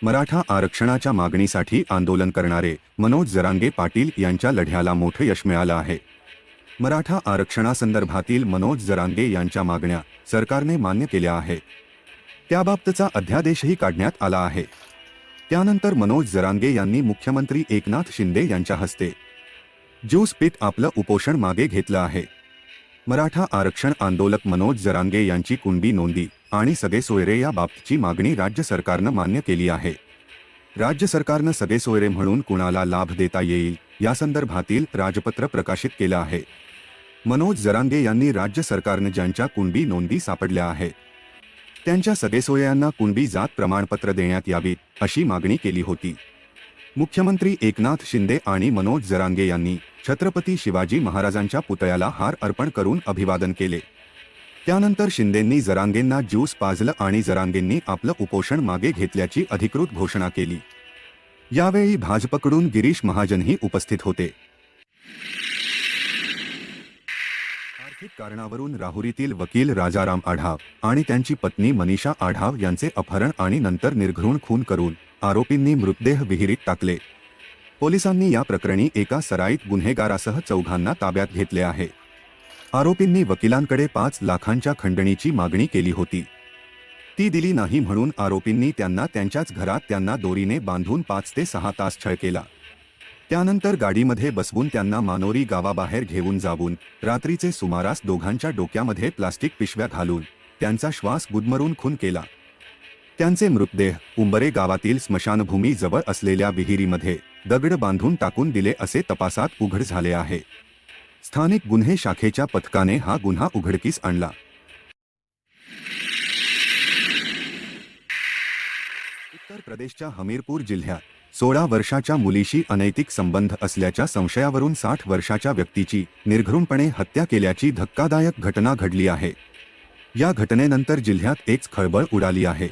मराठा आरक्षणाच्या मागणीसाठी आंदोलन करणारे मनोज जरांगे पाटील यांच्या लढ्याला मोठं यश मिळालं आहे। मराठा आरक्षणासंदर्भातील मनोज जरांगे यांच्या मागण्या सरकारने मान्य केल्या आहेत। त्याबाबतचा अध्यादेशही काढण्यात आला आहे। त्यानंतर मनोज जरांगे यांनी मुख्यमंत्री एकनाथ शिंदे यांच्या हस्ते ज्यूस पीत आपलं उपोषण मागे घेतलं आहे। मराठा आरक्षण आंदोलक मनोज जरांगे यांची कुणबी नोंदी आणि सगळे सोयरे या बाबतची मागणी राज्य सरकारनं मान्य केली आहे। राज्य सरकारनं सगळे सोयरे म्हणून कुणाला लाभ देता येईल यासंदर्भातील राजपत्र प्रकाशित केलं आहे। मनोज जरांगे यांनी राज्य सरकारनं ज्यांच्या कुणबी नोंदी सापडल्या आहेत त्यांच्या सगळे सोयऱ्यांना कुणबी जात प्रमाणपत्र देण्यात यावीत अशी मागणी केली होती। मुख्यमंत्री एकनाथ शिंदे आणि मनोज जरांगे यांनी छत्रपती शिवाजी महाराजांच्या पुतळ्याला हार अर्पण करून अभिवादन केले। त्यानंतर शिंदेंनी जरांगेंना ज्यूस पाजलं आणि जरांगेंनी आपलं उपोषण मागे घेतल्याची अधिकृत घोषणा केली। यावेळी भाजपकडून गिरीश महाजनही उपस्थित होते। आर्थिक कारणावरून राहुरीतील वकील राजाराम आढाव आणि त्यांची पत्नी मनीषा आढाव यांचे अपहरण आणि नंतर निर्घृण खून करून आरोपींनी मृतदेह विहिरीत टाकले। पोलिसांनी या प्रकरणी एका सराईत गुन्हेगारासह चौघांना ताब्यात घेतले आहे। आरोपींनी वकिलांकडे 5 लाखांच्या खंडणीची मागणी केली होती। ती दिली नाही म्हणून आरोपींनी त्यांना त्यांच्याच घरात त्यांना दोरीने बांधून 5 ते 6 तास छळ केला। त्यानंतर गाडीमध्ये बसवून त्यांना मानोरी गावाबाहेर घेऊन जाऊन रात्रीचे सुमारास दोघांच्या डोक्यामध्ये प्लास्टिक पिशव्या घालून त्यांचा श्वास गुदमरून खून केला। त्यांचे मृतदेह उंबरे गावातील स्मशानभूमी जवळ असलेल्या विहिरीमध्ये दगड बांधून टाकून दिले असे तपासात उघड झाले आहे। स्थानिक गुन्हे शाखेच्या पथकाने हा गुन्हा उघडकीस आणला। उत्तर प्रदेशच्या हमीरपूर जिल्ह्यात 16 वर्षाच्या मुलीशी अनैतिक संबंध असल्याच्या संशयावरून 60 वर्षाच्या व्यक्तीची निर्घृणपणे हत्या केल्याची धक्कादायक घटना घडली आहे। या घटनेनंतर जिल्ह्यात एक खळबळ उडाली आहे।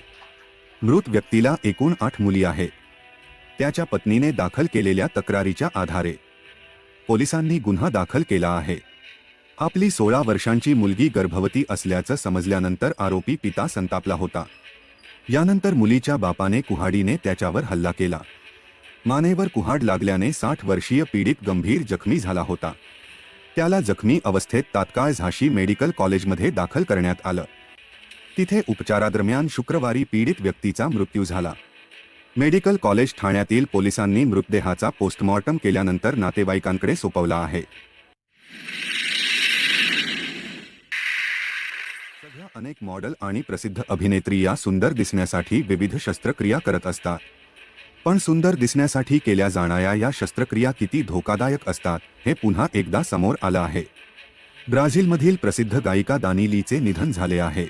मृत व्यक्तीला एकूण 8 मुली आहेत। त्याच्या पत्नीने दाखल केलेल्या तक्रारीच्या आधारे पोलिसांनी गुन्हा दाखल केला आहे। आपली 16 वर्षांची मुलगी गर्भवती असल्याचं समजल्यानंतर आरोपी पिता संतापला होता। यानंतर मुलीच्या बापाने कुऱ्हाडीने त्याच्यावर हल्ला केला। मानेवर कुऱ्हाड लागल्याने 60 वर्षीय पीडित गंभीर जखमी झाला होता। त्याला जखमी अवस्थेत तात्काळ झाशी मेडिकल कॉलेजमध्ये दाखल करण्यात आलं। तिथे उपचारादरम्यान शुक्रवारी पीडित व्यक्तीचा मृत्यू झाला। मेडिकल कॉलेज ठाण्यातील पोलिसांनी मृतदेहाचा पोस्टमॉर्टम केल्यानंतर नातेवाईकांकडे सोपवला आहे। सध्या अनेक मॉडेल आणि प्रसिद्ध अभिनेत्री या सुंदर दिसण्यासाठी विविध शस्त्रक्रिया करत असतात। पण सुंदर दिसण्यासाठी केल्या जाणाऱ्या या शस्त्रक्रिया किती धोकादायक असतात हे पुन्हा एकदा समोर आलं आहे। ब्राझीलमधील प्रसिद्ध गायिका दानी लीचे निधन झाले आहे।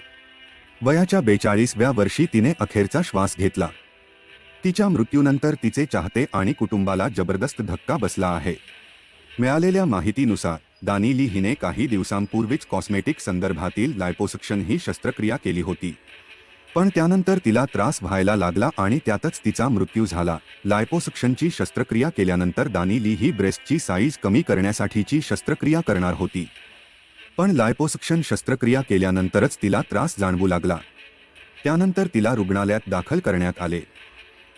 वयाच्या 42व्या वर्षी तिने अखेरचा श्वास घेतला। तिच्या मृत्यूनंतर तिचे चाहते आणि कुटुंबाला जबरदस्त धक्का बसला आहे। मिळालेल्या माहितीनुसार दानी ली हिने काही दिवसांपूर्वीच कॉस्मेटिक संदर्भातील लायपोसक्शन ही शस्त्रक्रिया केली होती। पण त्यानंतर तिला त्रास व्हायला लागला आणि त्यातच तिचा मृत्यू झाला। लायपोसक्शनची शस्त्रक्रिया केल्यानंतर दानी ली ही ब्रेस्टची साईज कमी करण्यासाठीची शस्त्रक्रिया करणार होती। पण लायपोसक्शन शस्त्रक्रिया केल्यानंतरच तिला त्रास जाणवू लागला। त्यानंतर तिला रुग्णालयात दाखल करण्यात आले।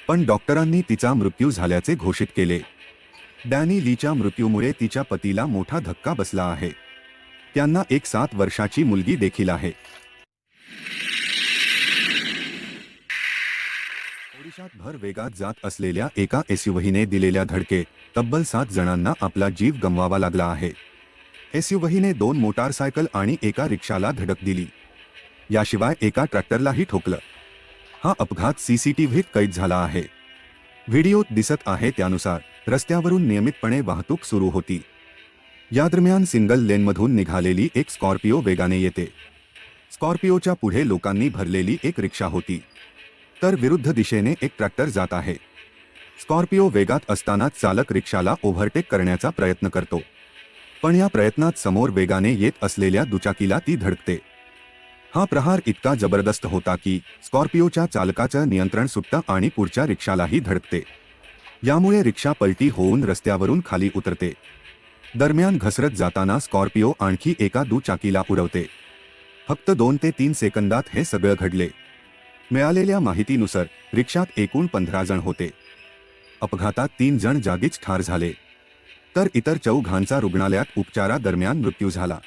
पण डॉक्टरांनी तिचा मृत्यू झाल्याचे घोषित केले। डॅनी लीच्या मृत्यूमुळे तिच्या पतीला मोठा धक्का बसला आहे। त्यांना एक 7 वर्षाची मुलगी देखील आहे। ओडिशात भर वेगात जात असलेल्या एका एसयूव्हीने दिलेल्या धडकेत तब्बल 7 जणांना आपला जीव गमवावा लागला आहे। एसयूव्हीने 2 मोटारसायकल आणि एका रिक्षाला धडक दिली। याशिवाय एका ट्रॅक्टरलाही ठोकलं। हा अपघात सीसीटीव्हीत कैद झाला आहे। व्हिडिओत दिसत आहे त्यानुसार रस्त्यावरून नियमितपणे वाहतूक सुरू होती। या दरम्यान सिंगल लेनमधून निघालेली एक स्कॉर्पिओ वेगाने येते। स्कॉर्पिओच्या पुढे लोकांनी भरलेली एक रिक्षा होती, तर विरुद्ध दिशेने एक ट्रॅक्टर जात आहे। स्कॉर्पिओ वेगात असतानाच चालक रिक्षाला ओव्हरटेक करण्याचा प्रयत्न करतो, पण या प्रयत्नात समोर वेगाने येत असलेल्या दुचाकीला ती धडकते। हा प्रहार इतका जबरदस्त होता की स्कॉर्पिओच्या चालकाचं नियंत्रण सुटतं आणि पुढच्या रिक्षालाही धडकते। यामुळे रिक्षा पलटी होऊन रस्त्यावरून खाली उतरते। दरम्यान घसरत जाताना स्कॉर्पिओ आणखी एका दुचाकीला उडवते। फक्त 2 ते 3 सेकंदात हे सगळं घडले। मिळालेल्या माहितीनुसार रिक्षात एकूण 15 जण होते. अपघातात 3 जण जागीच ठार झाले तर इतर 4 रुग्णालयात उपचारादरम्यान मृत्यू झाला.